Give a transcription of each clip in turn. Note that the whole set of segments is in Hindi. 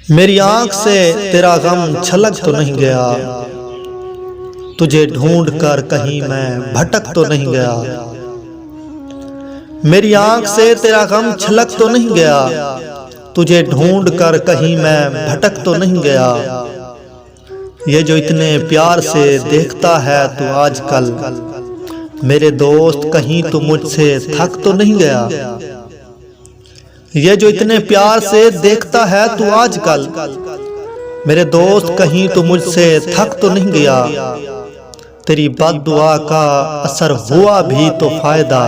मेरी आंख से तेरा गम छलक तो नहीं गया, तुझे ढूंढ कर कहीं मैं भटक तो नहीं गया। मेरी आंख से तेरा गम छलक तो नहीं गया, तुझे ढूंढ कर कहीं मैं भटक तो नहीं गया। ये जो इतने प्यार से देखता है तू आजकल, मेरे दोस्त कहीं तू मुझसे थक तो नहीं गया। ये जो इतने प्यार से देखता है तू आजकल, मेरे दोस्त कहीं तू मुझसे थक तो नहीं गया। तेरी बद्दुआ का असर हुआ भी तो फायदा,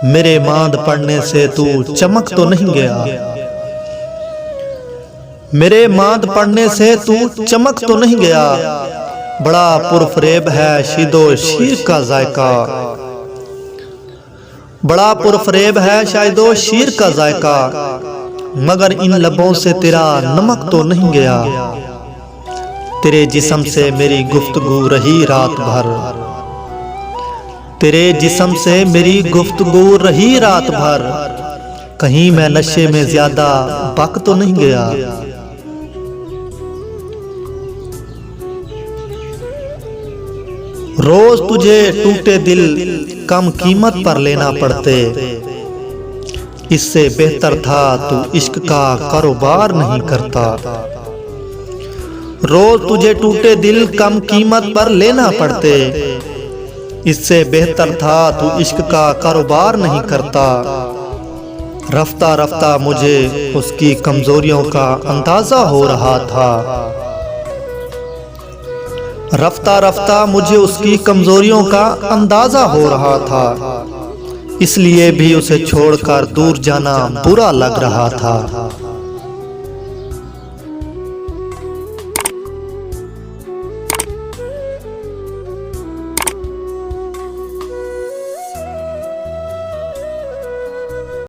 मेरे मांद पड़ने से तू चमक तो नहीं गया। मेरे मांद पड़ने से तू चमक तो नहीं गया। बड़ा पुरफरेब है शीदो शीर का जायका, बड़ा पुरफरेब है शायदो शीर का जायका, मगर इन लबों से तेरा नमक तो नहीं गया। तेरे जिस्म से मेरी गुफ्तगू रही रात भर, तेरे जिस्म से मेरी गुफ्तगू रही रात भर, कहीं मैं नशे में ज्यादा बक तो नहीं गया। रोज तुझे टूटे दिल कम कीमत पर लेना पड़ते, इससे बेहतर था तू इश्क का कारोबार नहीं करता। रोज तुझे टूटे दिल कम कीमत पर लेना पड़ते, इससे बेहतर था तू इश्क का कारोबार नहीं करता। रफ्ता रफ्ता मुझे उसकी कमजोरियों का अंदाजा हो रहा था, रफ्ता रफ्ता मुझे उसकी कमजोरियों का अंदाजा हो रहा था, इसलिए भी उसे छोड़कर दूर जाना बुरा लग रहा था।